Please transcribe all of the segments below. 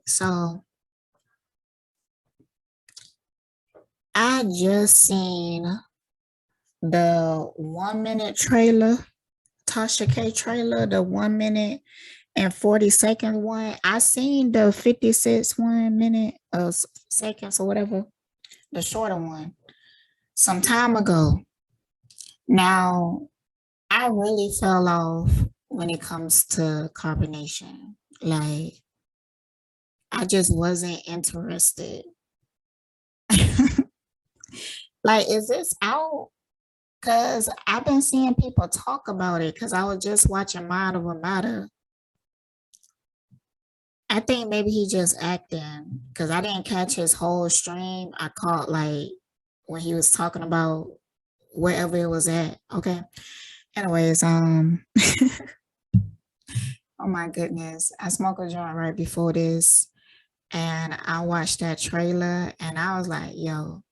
So I just seen the 1 minute trailer, Tasha K trailer, the 1 minute and 40-second one. I seen the 56 1 minute seconds or whatever, the shorter one, some time ago. Now, I really fell off when it comes to carbonation. Like, I just wasn't interested. Like, is this out? Because I've been seeing people talk about it because I was just watching Mind Over Matter. I think maybe he just acting because I didn't catch his whole stream. I caught like when he was talking about wherever it was at. Okay. Anyways, oh my goodness. I smoked a joint right before this and I watched that trailer and I was like, yo,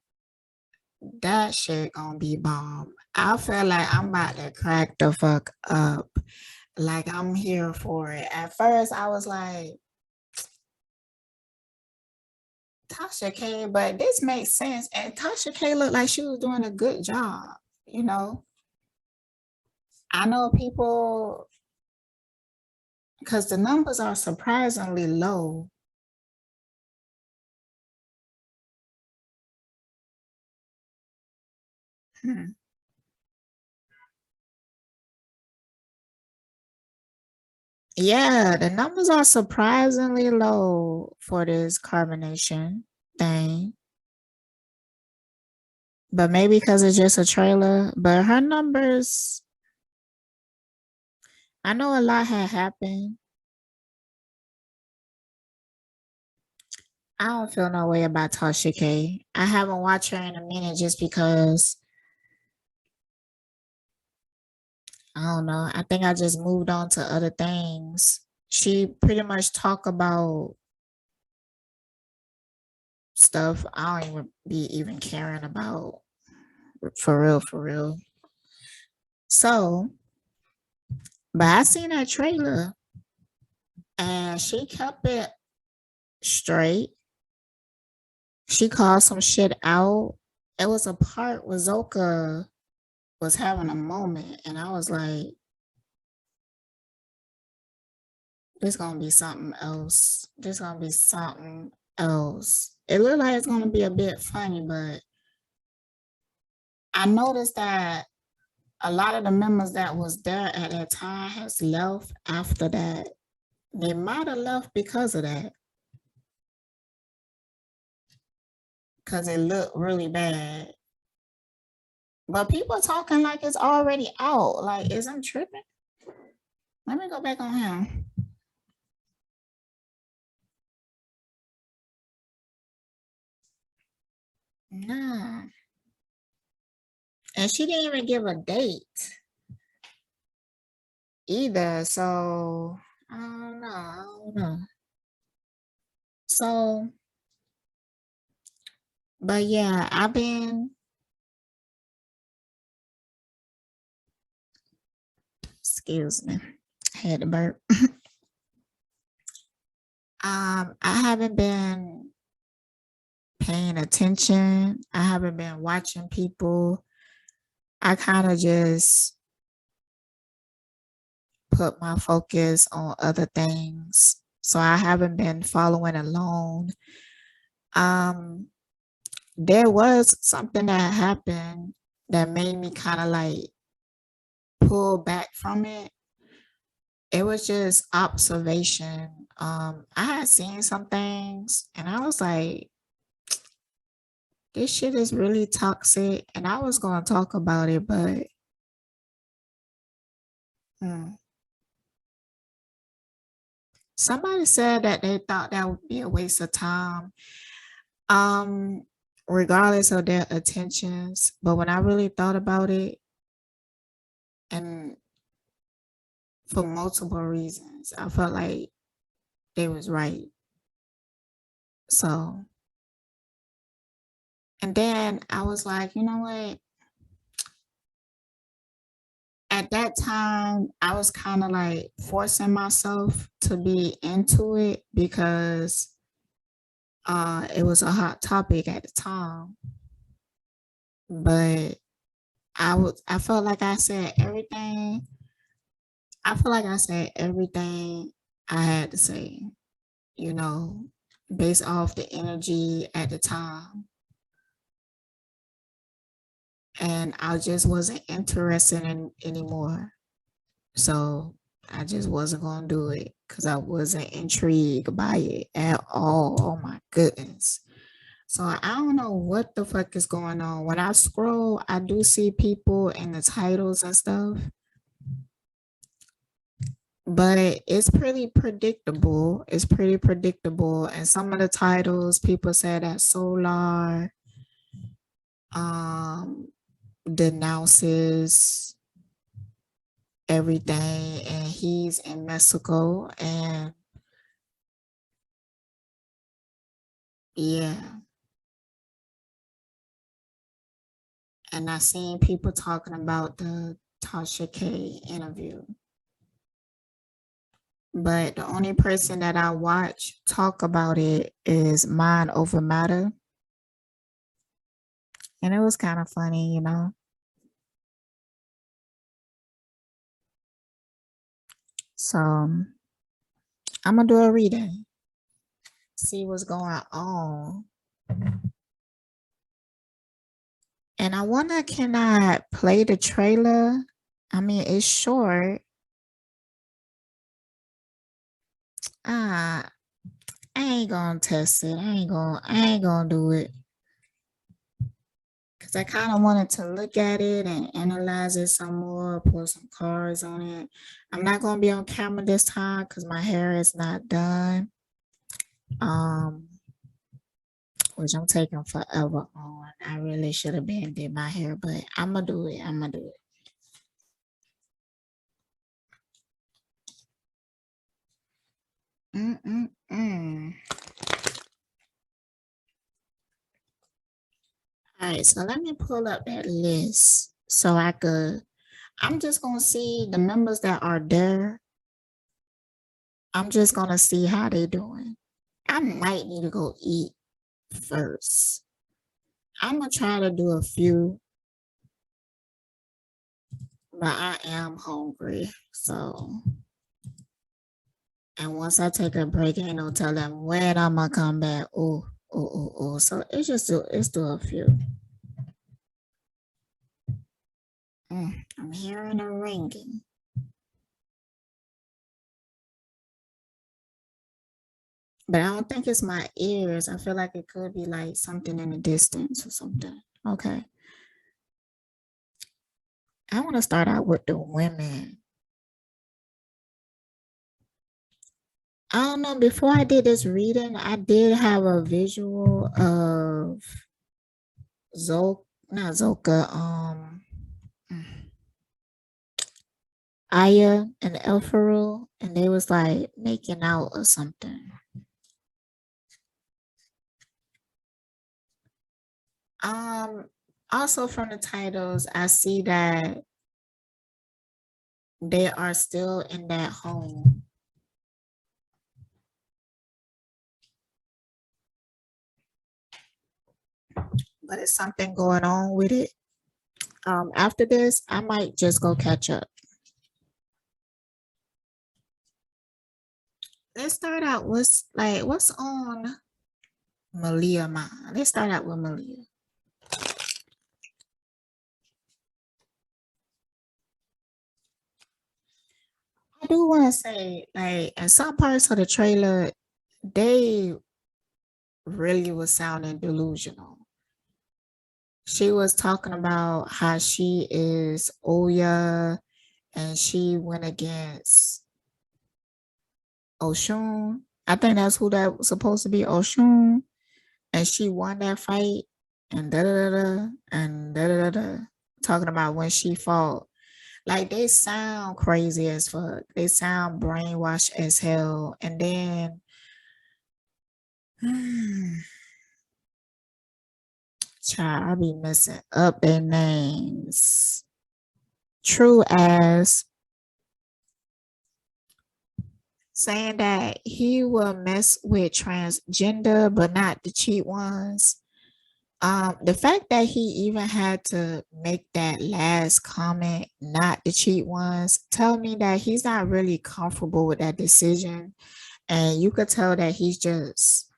that shit gonna be bomb. I feel like I'm about to crack the fuck up. Like I'm here for it. At first I was like, Tasha K, but this makes sense. And Tasha K looked like she was doing a good job, you know. I know people, because the numbers are surprisingly low. Yeah, the numbers are surprisingly low for this carbonation thing. But maybe because it's just a trailer. But her numbers, I know a lot had happened. I don't feel no way about Tasha K. I haven't watched her in a minute just because I don't know. I think I just moved on to other things. She pretty much talk about stuff I don't even be even caring about for real, for real. So, but I seen that trailer and she kept it straight. She called some shit out. It was a part where Zoca was having a moment and I was like, this gonna be something else. This gonna be something else. It looked like it's gonna be a bit funny, but I noticed that a lot of the members that was there at that time has left after that. They might have left because of that. Because it looked really bad. But people talking like it's already out. Like, is I'm tripping? Let me go back on him. Nah. And she didn't even give a date either. So I don't know. I don't know. So, but yeah, I've been, excuse me, I had to burp. I haven't been paying attention. I haven't been watching people. I kind of just put my focus on other things. So I haven't been following along. There was something that happened that made me kind of like pull back from it. It was just observation. I had seen some things and I was like, this shit is really toxic. And I was going to talk about it, but somebody said that they thought that would be a waste of time, regardless of their attentions. But when I really thought about it, and for multiple reasons, I felt like they was right. So, and then I was like, you know what? At that time, I was kind of like forcing myself to be into it because It was a hot topic at the time, but I felt like I said everything. I feel like I said everything I had to say, you know, based off the energy at the time. And I just wasn't interested in anymore. So I just wasn't gonna do it because I wasn't intrigued by it at all. Oh my goodness. So I don't know what the fuck is going on. When I scroll, I do see people in the titles and stuff, but it's pretty predictable. It's pretty predictable. And some of the titles, people say that Solar denounces everything, and he's in Mexico, and yeah. And I seen people talking about the Tasha K interview. But the only person that I watch talk about it is Mind Over Matter. And it was kind of funny, you know. So I'm gonna do a reading, see what's going on. And I wonder, can I play the trailer? I mean, it's short. I ain't gonna test it. I ain't gonna do it. Cause I kind of wanted to look at it and analyze it some more, pull some cards on it. I'm not gonna be on camera this time because my hair is not done. Which I'm taking forever on. I really should have been did my hair, but I'm gonna do it. I'm gonna do it. All right, so let me pull up that list so I could. I'm just gonna see the members that are there. I'm just gonna see how they doing. I might need to go eat first. I'm gonna try to do a few, but I am hungry. So, and once I take a break, ain't no telling when I'm gonna come back. Oh. So it's do a few. I'm hearing a ringing. But I don't think it's my ears. I feel like it could be like something in the distance or something. Okay. I want to start out with the women. I don't know. Before I did this reading, I did have a visual of Zoca, not Zoca, Aya and Elfaru, and they was like making out or something. Also from the titles, I see that they are still in that home. But it's something going on with it. After this, I might just go catch up. Let's start out what's on Malia mind. Let's start out with Malia. I do want to say, like, in some parts of the trailer, they really was sounding delusional. She was talking about how she is Oya and she went against Oshun. I think that's who that was supposed to be, Oshun. And she won that fight and da. Talking about when she fought. Like, they sound crazy as fuck. They sound brainwashed as hell. And then child, I be messing up their names. True as saying that he will mess with transgender, but not the cheat ones. The fact that he even had to make that last comment, not the cheat ones, tell me that he's not really comfortable with that decision. And you could tell that he's just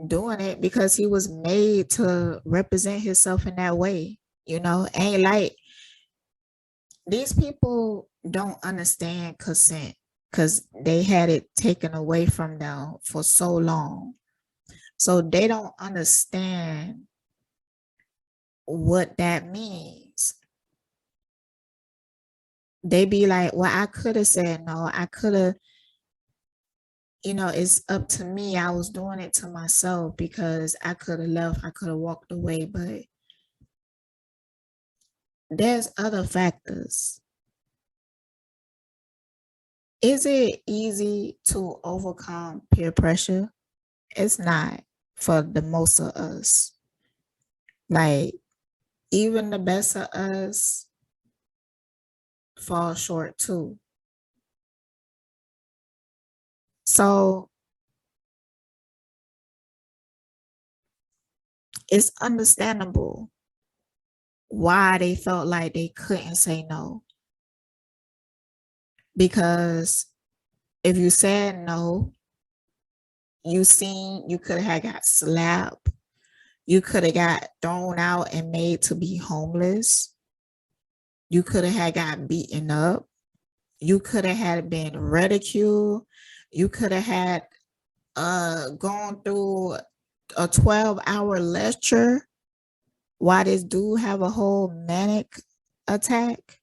doing it because he was made to represent himself in that way. You know, ain't like these people don't understand consent because they had it taken away from them for so long. So they don't understand what that means. They be like, well, I could have said no. I could have, it's up to me. I was doing it to myself because I could have left. I could have walked away, but there's other factors. Is it easy to overcome peer pressure? It's not for the most of us. Like, even the best of us fall short too. So it's understandable why they felt like they couldn't say no. Because if you said no, you could have got slapped. You could have got thrown out and made to be homeless. You could have got beaten up. You could have had been ridiculed. You could have had gone through a 12-hour lecture while this dude have a whole manic attack.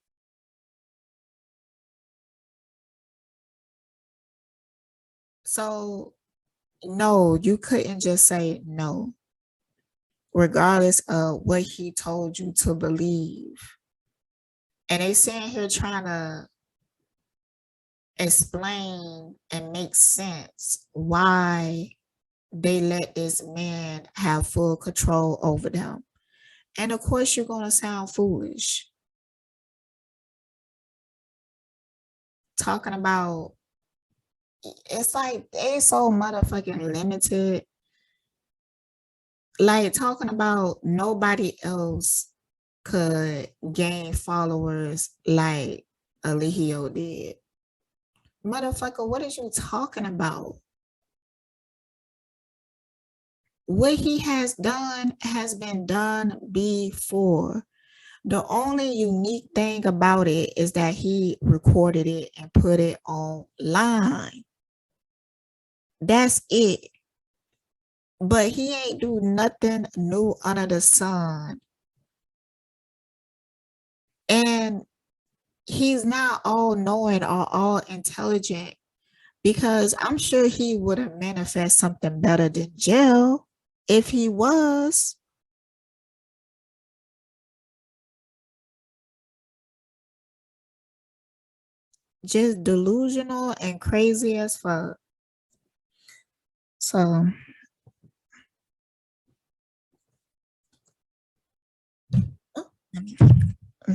So no, you couldn't just say no, regardless of what he told you to believe. And they sitting here trying to explain and make sense why they let this man have full control over them. And of course, you're going to sound foolish. Talking about, it's like they so motherfucking limited. Like, talking about nobody else could gain followers like Alihio did. Motherfucker, what is you talking about? What he has done has been done before. The only unique thing about it is that he recorded it and put it online. That's it. But he ain't do nothing new under the sun. And he's not all knowing or all intelligent, because I'm sure he would have manifested something better than jail if he was. Just delusional and crazy as fuck. So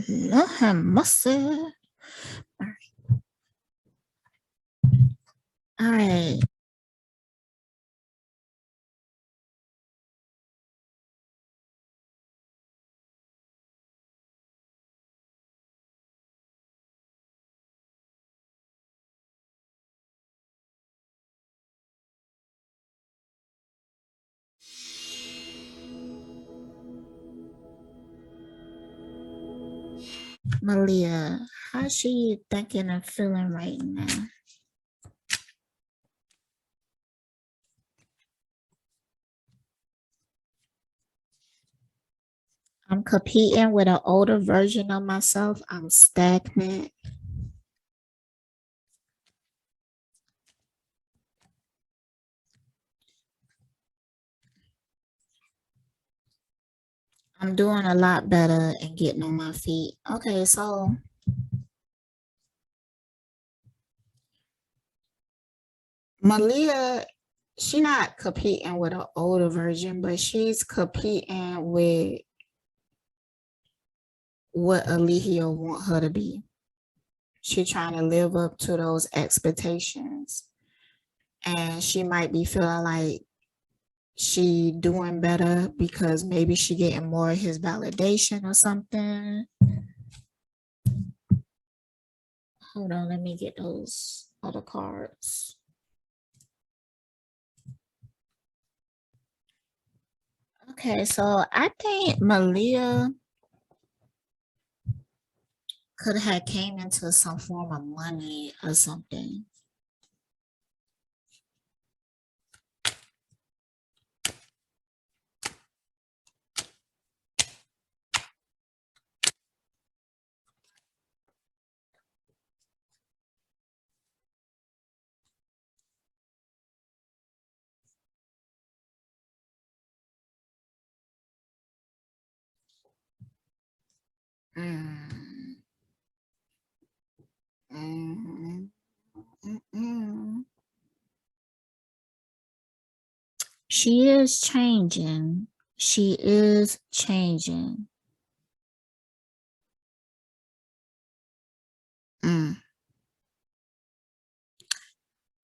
let him muscle. All right. Malia, how's she thinking and feeling right now? I'm competing with an older version of myself. I'm stagnant. I'm doing a lot better and getting on my feet. Okay, so Malia, she not competing with an older version, but she's competing with what Alihio want her to be. She trying to live up to those expectations. And she might be feeling like she doing better because maybe she getting more of his validation or something. Hold on, let me get those other cards. Okay, so I think Malia could have came into some form of money or something. Mm. Mm. Mm-mm. She is changing. She is changing. Mm.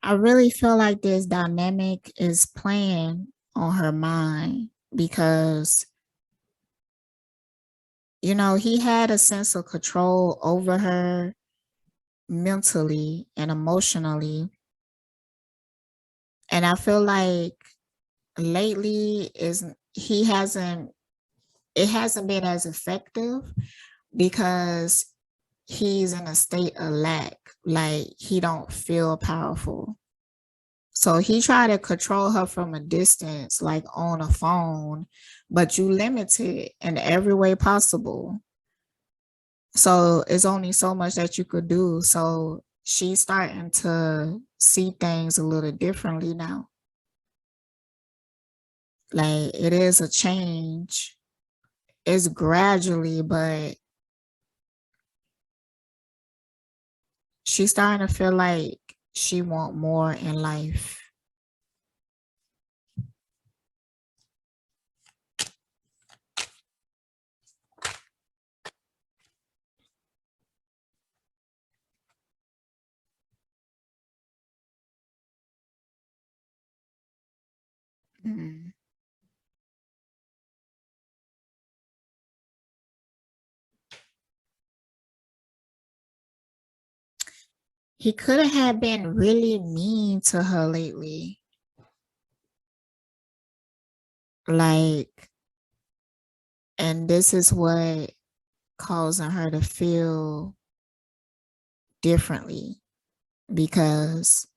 I really feel like this dynamic is playing on her mind because, you know, he had a sense of control over her mentally and emotionally. And I feel like lately it hasn't been as effective because he's in a state of lack, like he don't feel powerful. So he tried to control her from a distance, like on a phone, but you limit it in every way possible. So it's only so much that you could do. So she's starting to see things a little differently now. Like it is a change. It's gradually, but she's starting to feel like she want more in life. Mm. He could have been really mean to her lately. Like, and this is what causing her to feel differently because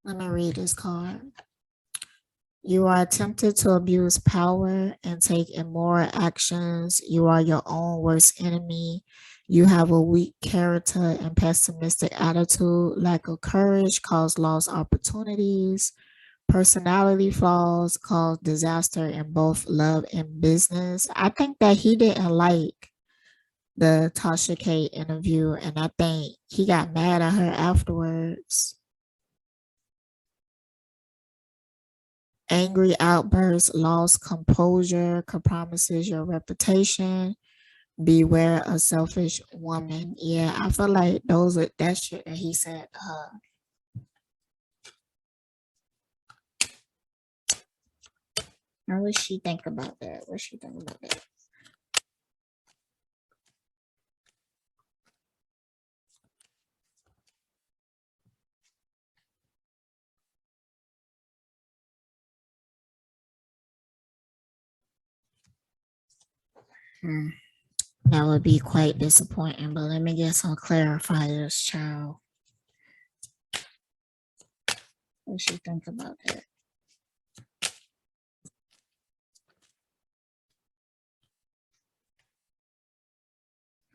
let me read this card. You are tempted to abuse power and take immoral actions. You are your own worst enemy. You have a weak character and pessimistic attitude. Lack of courage cause lost opportunities. Personality flaws cause disaster in both love and business. I think that he didn't like the Tasha K interview, and I think he got mad at her afterwards. Angry outbursts, lost composure, compromises your reputation. Beware a selfish woman. Yeah, I feel like those are that shit that he said to her. How would she think about that? What she think about that? Hmm. That would be quite disappointing, but let me get some clarifiers, child. What she think about that?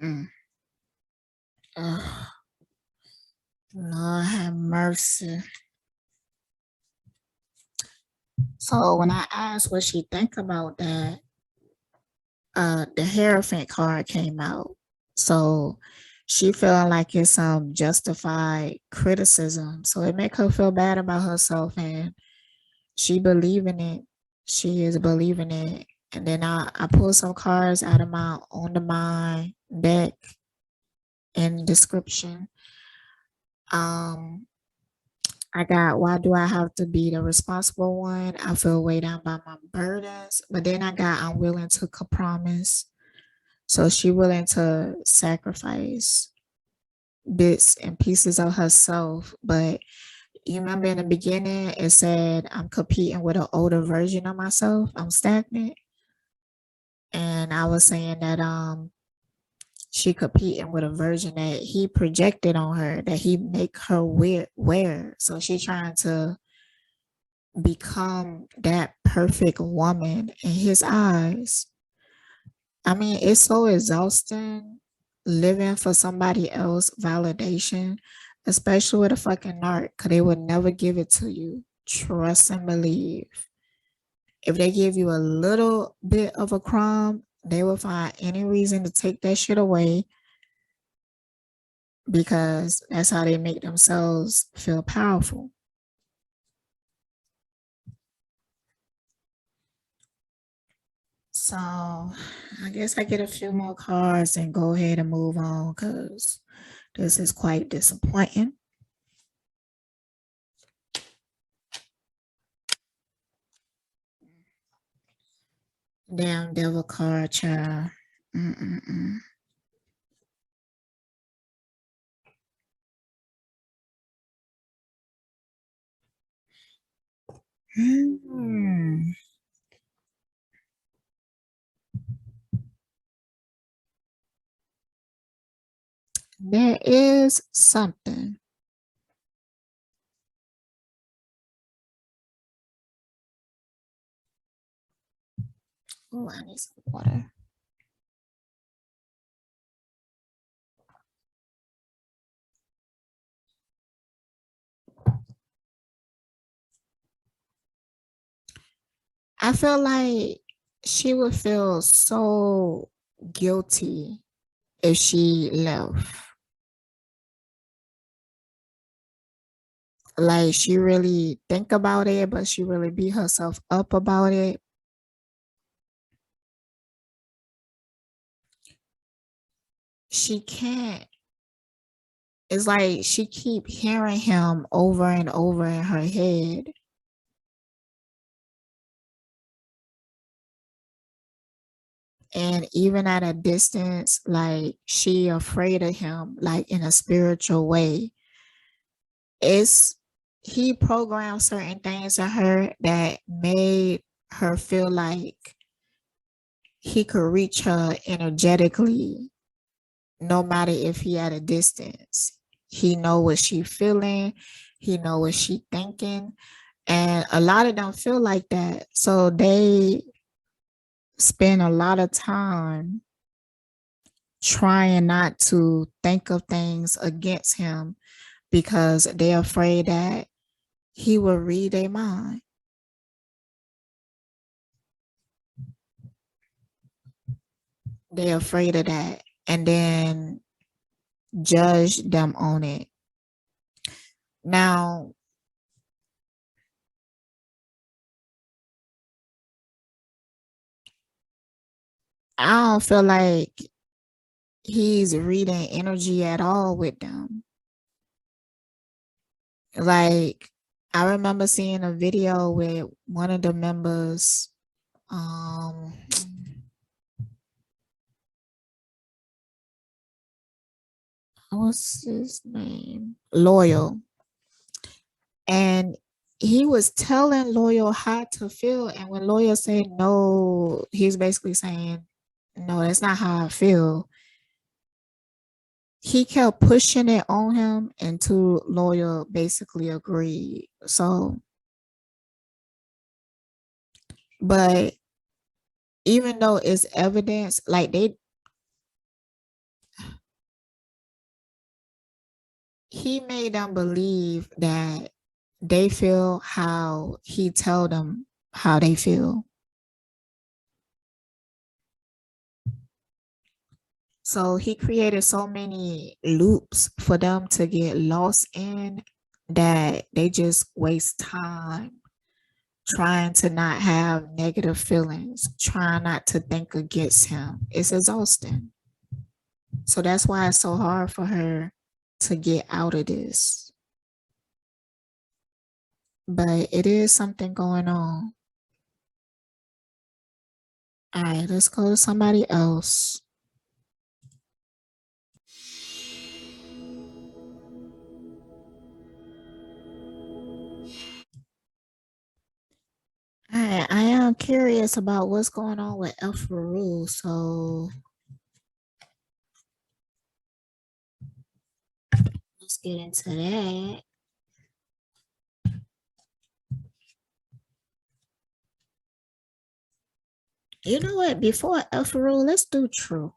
Mm. Ugh. Lord have mercy. So when I asked what she think about that, the Hierophant card came out. So she feeling like it's some justified criticism. So it make her feel bad about herself and she believing it. She is believing it. And then I pulled some cards out of my on the mind deck. in description. I got, why do I have to be the responsible one? I feel weighed down by my burdens. But then I got, I'm willing to compromise. So she willing to sacrifice bits and pieces of herself. But you remember in the beginning, it said I'm competing with an older version of myself. I'm stagnant. And I was saying that she competing with a version that he projected on her, that he make her wear. So she trying to become that perfect woman in his eyes. I mean, it's so exhausting living for somebody else validation, especially with a fucking narc, because they would never give it to you. Trust and believe. If they give you a little bit of a crumb, they will find any reason to take that shit away, because that's how they make themselves feel powerful. So I guess I get a few more cards and go ahead and move on, because this is quite disappointing. Damn devil card, child. Mm-mm-mm. There is something. Oh, I need some water. I feel like she would feel so guilty if she left. Like she really think about it, but she really beat herself up about it. She can't. It's like she keep hearing him over and over in her head. And even at a distance, like she afraid of him, like in a spiritual way. It's he programmed certain things in her that made her feel like he could reach her energetically, no matter if he at a distance. He know what she feeling, he know what she thinking, and a lot of them feel like that. So they spend a lot of time trying not to think of things against him, because they're afraid that he will read their mind. They're afraid of that, and then judge them on it. Now, I don't feel like he's reading energy at all with them. Like, I remember seeing a video with one of the members, what's his name? Loyal. And he was telling Loyal how to feel. And when Loyal said no, he's basically saying, no, that's not how I feel. He kept pushing it on him until Loyal basically agreed. So, but even though it's evidence, like he made them believe that they feel how he tell them how they feel. So he created so many loops for them to get lost in that they just waste time trying to not have negative feelings, trying not to think against him. It's exhausting. So that's why it's so hard for her to get out of this. But it is something going on. All right, let's go to somebody else. All right, I am curious about what's going on with Elfaru. So let's get into that. You know what? Before Elfaru, let's do True.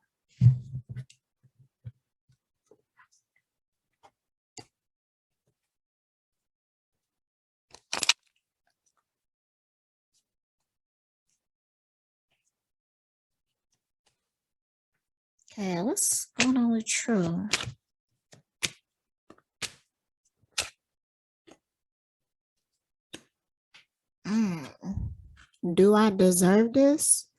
Okay, what's going on with True? Do I deserve this?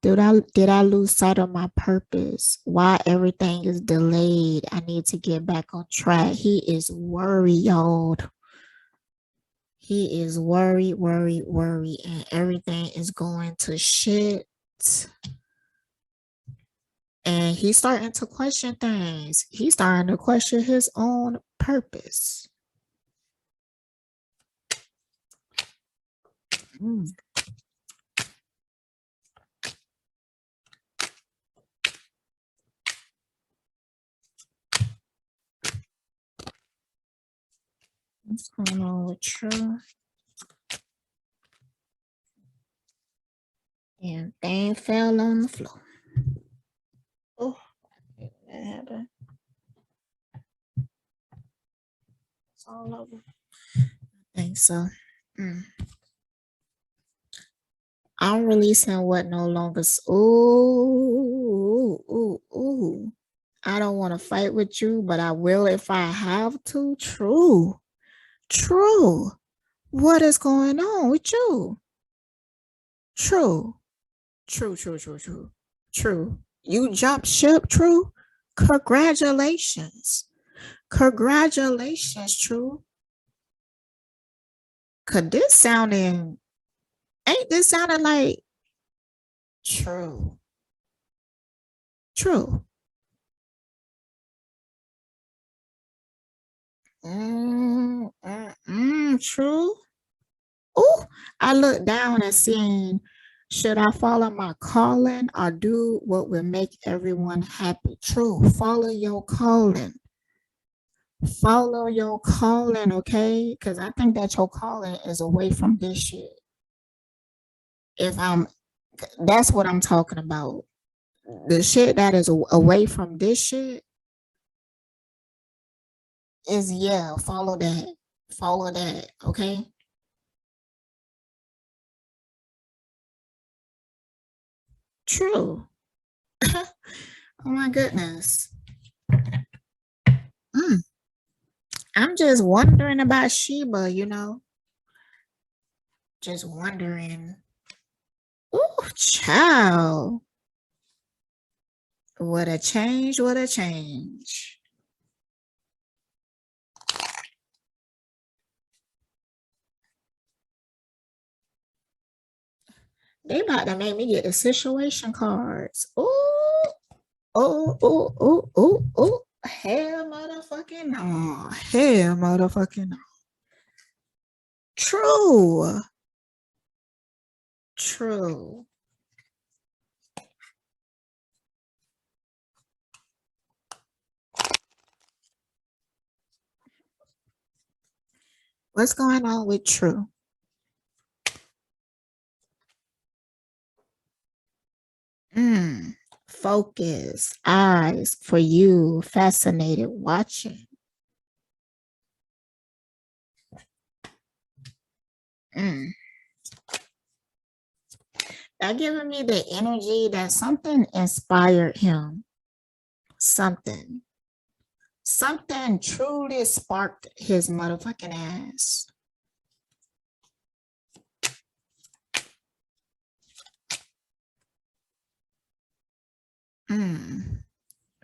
Did I lose sight of my purpose? Why everything is delayed? I need to get back on track. He is worried, y'all. He is worried, and everything is going to shit. And he's starting to question things. He's starting to question his own purpose. What's going on with True? And thing fell on the floor. Oh, that happened. It's all over. I think so. I'm releasing what no longer. Ooh. I don't want to fight with you, but I will if I have to. True. What is going on with you? True. You jumped ship, True. Congratulations, True. Cause ain't this sounding like True. True. True. Oh, I looked down and seen, should I follow my calling or do what will make everyone happy? True. Follow your calling. Follow your calling, okay? Because I think that your calling is away from this shit. That's what I'm talking about. The shit that is away from this shit is, yeah, follow that. Follow that, okay? True. Oh my goodness. Mm. I'm just wondering about Sheba, just wondering. Oh, child. What a change, what a change. They about to make me get the situation cards. Oh, oh. Hell motherfucking no. Hell motherfucking no. True. What's going on with True? Focus, eyes for you, fascinated, watching. That giving me the energy that something inspired him. Something truly sparked his motherfucking ass.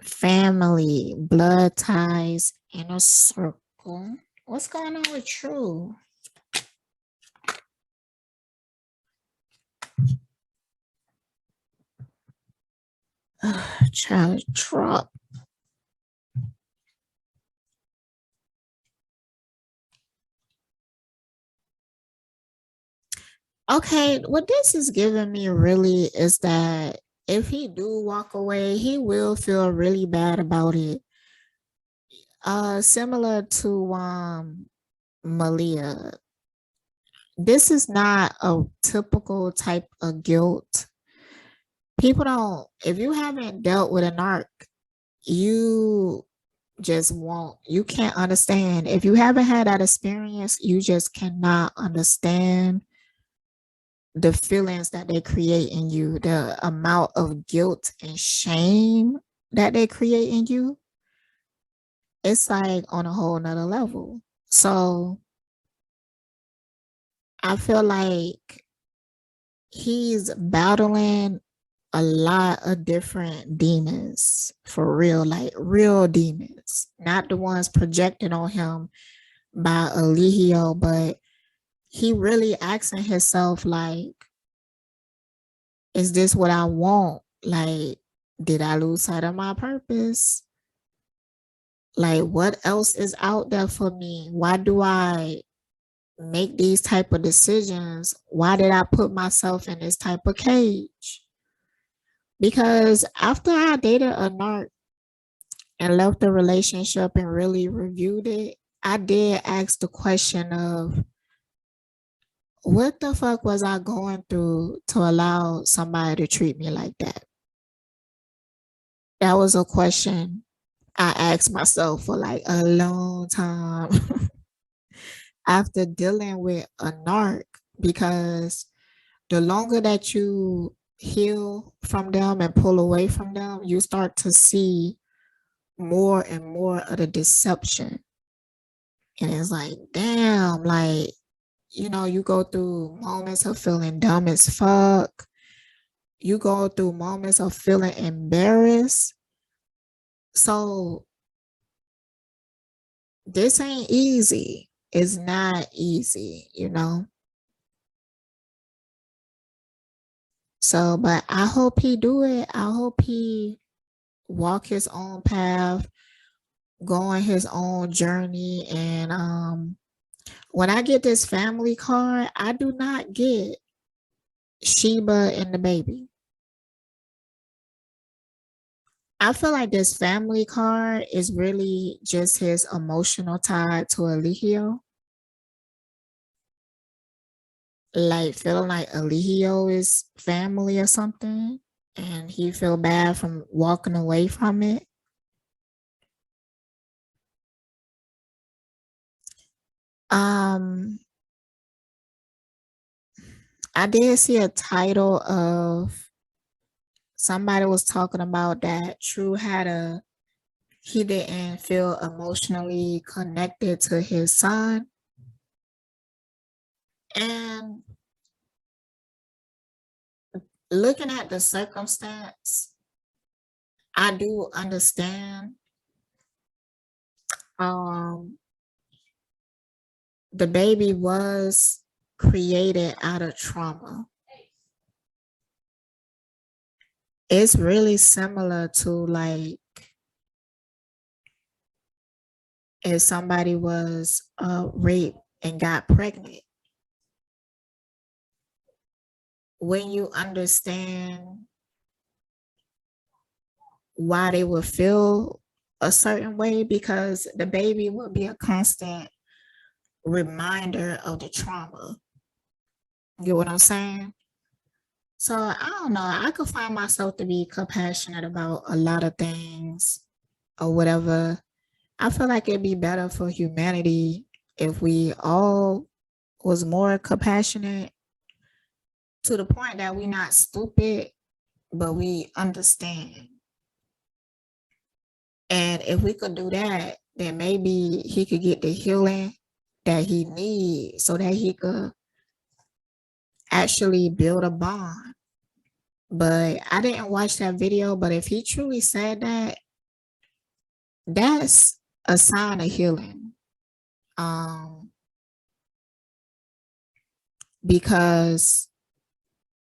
family, blood ties, inner circle. What's going on with True? Child drop. Okay, what this is giving me really is that if he do walk away, he will feel really bad about it. Similar to Malia. This is not a typical type of guilt. People don't, if you haven't dealt with an arc, you just won't, you can't understand. If you haven't had that experience, you just cannot understand the feelings that they create in you, the amount of guilt and shame that they create in you. It's like on a whole nother level. So I feel like he's battling a lot of different demons for real, like real demons, not the ones projected on him by Eligio, but he really asking himself, like, is this what I want? Like, did I lose sight of my purpose? Like, what else is out there for me? Why do I make these type of decisions? Why did I put myself in this type of cage? Because after I dated a narc and left the relationship and really reviewed it, I did ask the question of, what the fuck was I going through to allow somebody to treat me like that? That was a question I asked myself for like a long time after dealing with a narc, because the longer that you heal from them and pull away from them, you start to see more and more of the deception. And it's like, damn, like, you know, you go through moments of feeling dumb as fuck. You go through moments of feeling embarrassed. So this ain't easy. It's not easy, you know? So, but I hope he do it. I hope he walk his own path, go on his own journey. And when I get this family card, I do not get Sheba and the baby. I feel like this family card is really just his emotional tie to Eligio. Like feeling like Eligio is family or something, and he feel bad from walking away from it. Um, I did see a title of somebody was talking about that True had he didn't feel emotionally connected to his son. And looking at the circumstance, I do understand the baby was created out of trauma. It's really similar to like if somebody was raped and got pregnant. When you understand why they would feel a certain way, because the baby would be a constant reminder of the trauma. You get what I'm saying? So I don't know. I could find myself to be compassionate about a lot of things or whatever. I feel like it'd be better for humanity if we all was more compassionate, to the point that we're not stupid, but we understand. And if we could do that, then maybe he could get the healing that he needs so that he could actually build a bond. But I didn't watch that video, but if he truly said that, that's a sign of healing. Because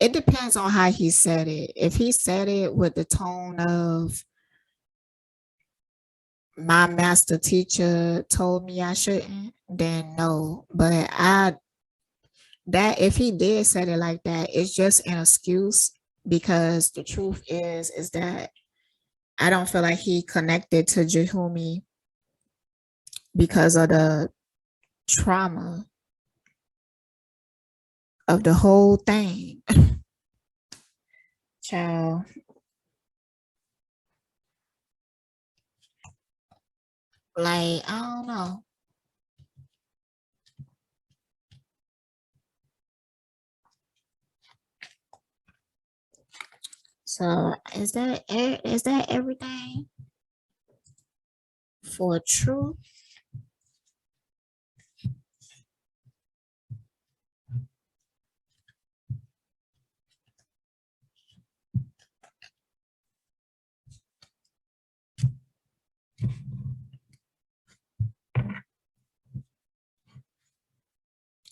it depends on how he said it. If he said it with the tone of my master teacher told me I shouldn't, then no. But that if he did say it like that, it's just an excuse, because the truth is that I don't feel like he connected to Jahumi because of the trauma of the whole thing. Child. Like, I don't know. So is that everything for truth?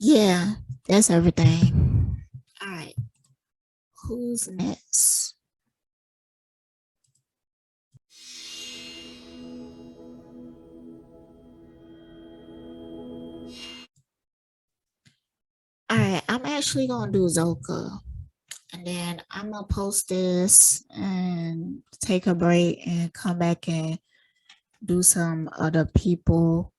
Yeah, that's everything. All right. Who's next? All right, I'm actually gonna do Zoca, and then I'm gonna post this and take a break and come back and do some other people.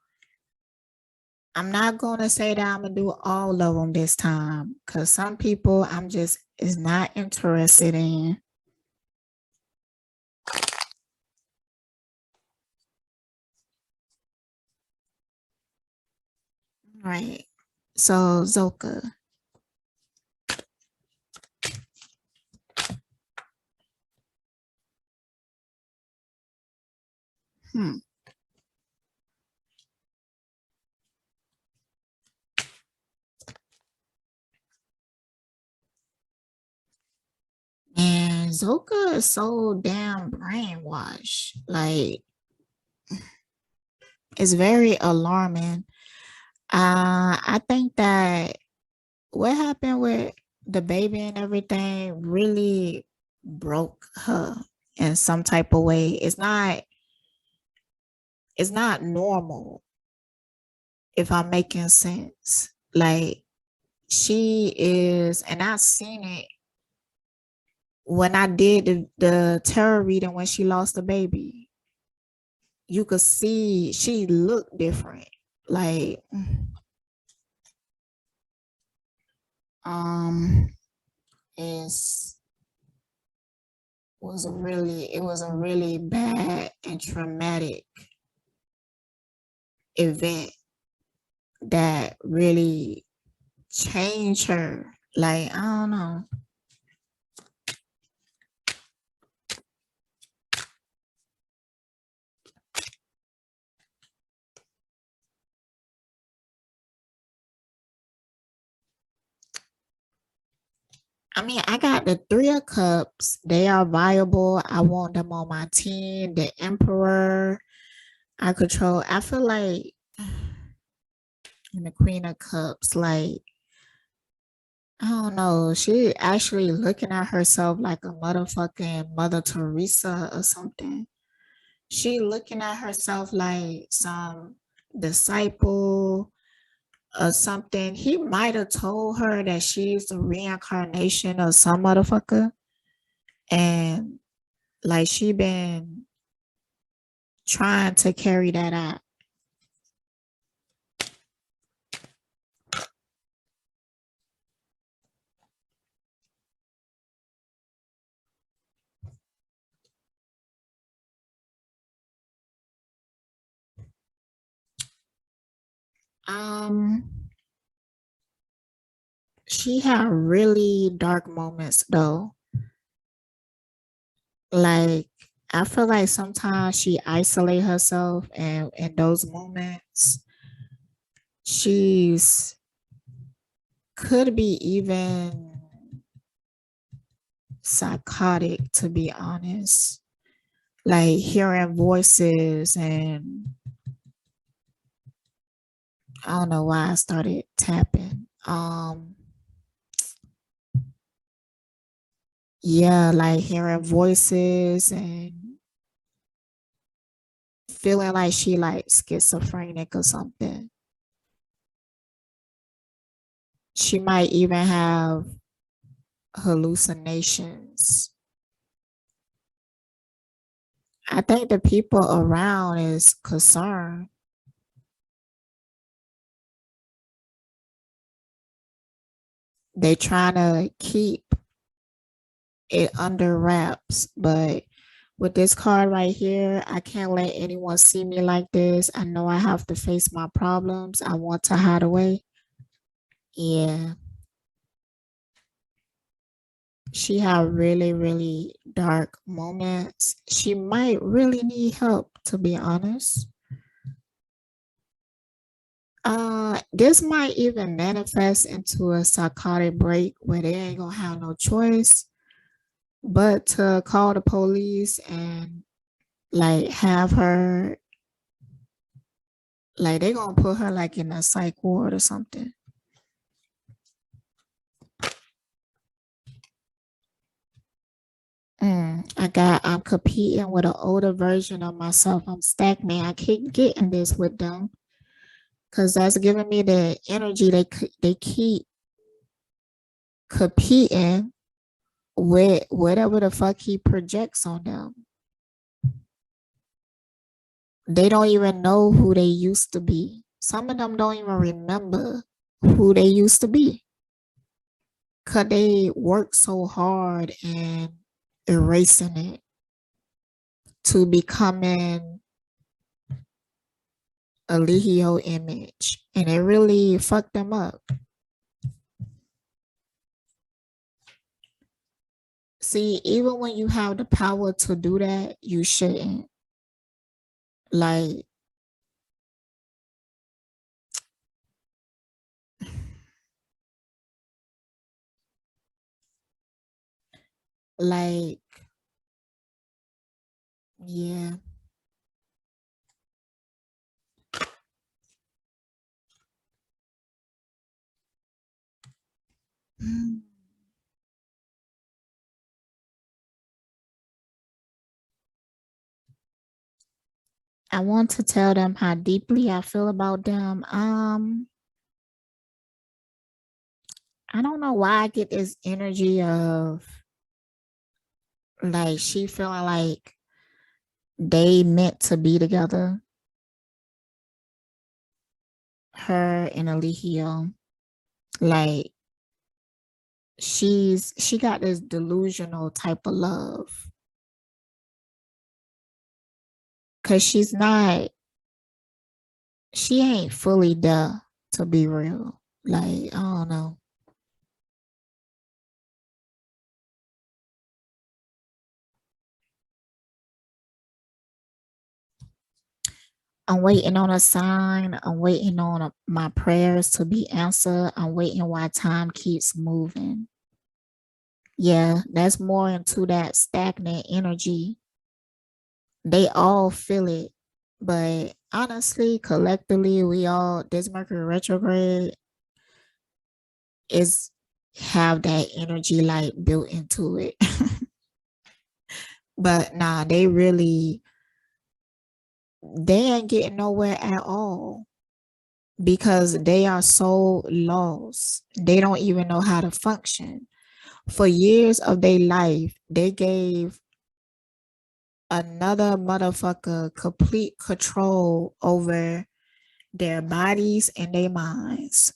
I'm not gonna say that I'm gonna do all of them this time, because some people I'm just is not interested in. Right. So Zoca. Hmm. And Zoka is so damn brainwashed. Like, it's very alarming. I think that what happened with the baby and everything really broke her in some type of way. It's not normal, if I'm making sense. Like, she is, and I've seen it when I did the tarot reading when she lost the baby. You could see she looked different. Like, um, it's it was a really bad and traumatic event that really changed her. Like, I don't know. I mean, I got the Three of Cups. They are viable. I want them on my team. The Emperor, I control. I feel like, and the Queen of Cups, like, I don't know. She actually looking at herself like a motherfucking Mother Teresa or something. She looking at herself like some disciple or something. He might have told her that she's the reincarnation of some motherfucker. And like she been trying to carry that out. Um, she had really dark moments though. Like, I feel like sometimes she isolate herself, and in those moments, she's could be even psychotic, to be honest. like hearing voices, and I don't know why I started tapping. Yeah, like hearing voices and feeling like she like schizophrenic or something. She might even have hallucinations. I think the people around is concerned. They trying to keep it under wraps, but with this card right here, I can't let anyone see me like this. I know I have to face my problems. I want to hide away. Yeah. She have really, really dark moments. She might really need help, to be honest. This might even manifest into a psychotic break where they ain't gonna have no choice but to call the police and like have her, like they gonna put her like in a psych ward or something. I'm competing with an older version of myself. I'm stagnant. I keep getting this with them because that's giving me the energy. They keep competing with whatever the fuck he projects on them. They don't even know who they used to be. Some of them don't even remember who they used to be because they work so hard and erasing it to becoming a Leo image, and it really fucked them up. See, even when you have the power to do that, you shouldn't. Like, like, yeah. I want to tell them how deeply I feel about them. I don't know why I get this energy of like she feeling like they meant to be together. Her and Alihio. Like she got this delusional type of love. Cause she ain't fully there to be real. Like, I don't know. I'm waiting on a sign. I'm waiting on my prayers to be answered. I'm waiting while time keeps moving. Yeah, that's more into that stagnant energy. They all feel it. But honestly, collectively, we all, this Mercury retrograde is have that energy like built into it. But nah, they ain't getting nowhere at all because they are so lost. They don't even know how to function. For years of their life, they gave another motherfucker complete control over their bodies and their minds.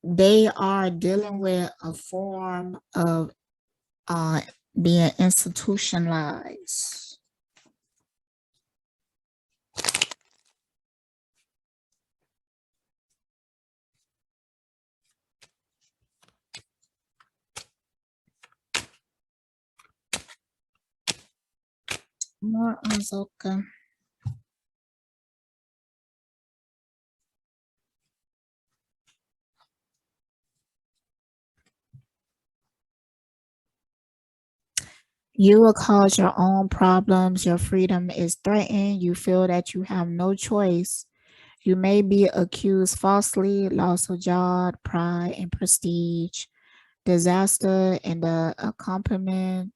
They are dealing with a form of uh, being institutionalized. More on Zoca. You will cause your own problems. Your freedom is threatened. You feel that you have no choice. You may be accused falsely, loss of job, pride, and prestige, disaster, and the accompaniment,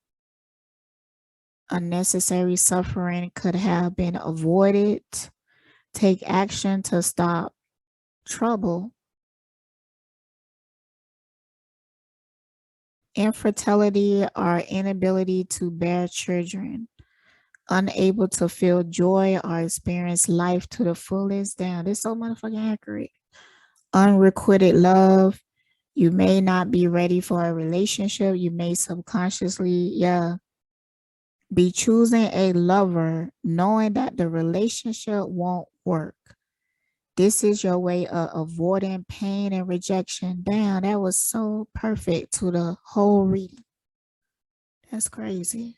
unnecessary suffering could have been avoided. Take action to stop trouble. Infertility or inability to bear children. Unable to feel joy or experience life to the fullest. Damn, this is so motherfucking accurate. Unrequited love. You may not be ready for a relationship. You may subconsciously, be choosing a lover knowing that the relationship won't work. This is your way of avoiding pain and rejection. Damn, that was so perfect to the whole reading. That's crazy.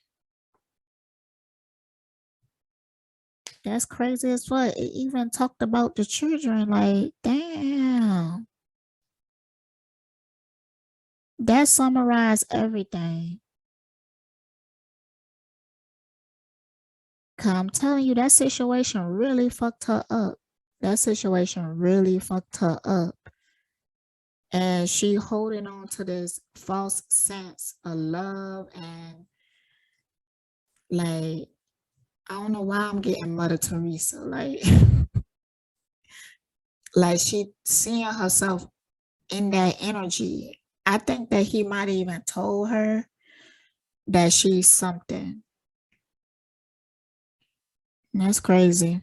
That's crazy as fuck. It even talked about the children. Like, damn. That summarized everything. Cause I'm telling you, that situation really fucked her up. That situation really fucked her up. And she holding on to this false sense of love and like, I don't know why I'm getting Mother Teresa. Like, like she seeing herself in that energy. I think that he might even told her that she's something. That's crazy.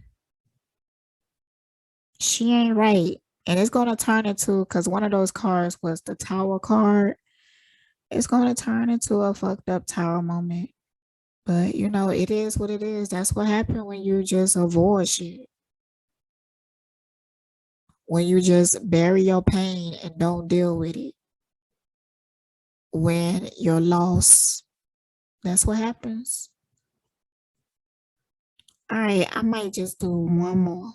She ain't right. And it's gonna turn into, because one of those cards was the tower card. It's gonna turn into a fucked up tower moment. But you know, it is what it is. That's what happened when you just avoid shit. When you just bury your pain and don't deal with it. When you're lost. That's what happens. All right, I might just do one more.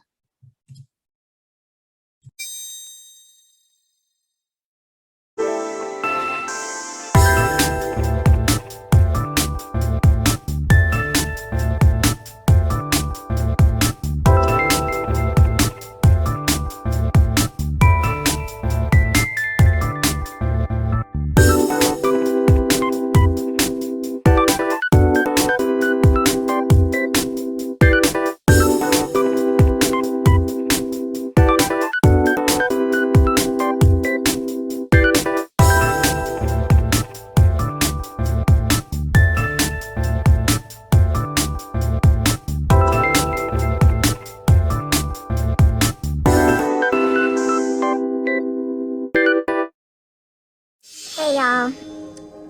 Hey y'all,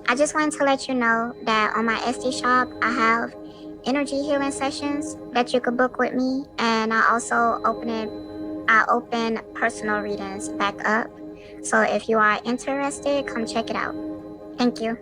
I just wanted to let you know that on my Etsy shop, I have energy healing sessions that you could book with me, and I also open personal readings back up. So if you are interested, come check it out. Thank you.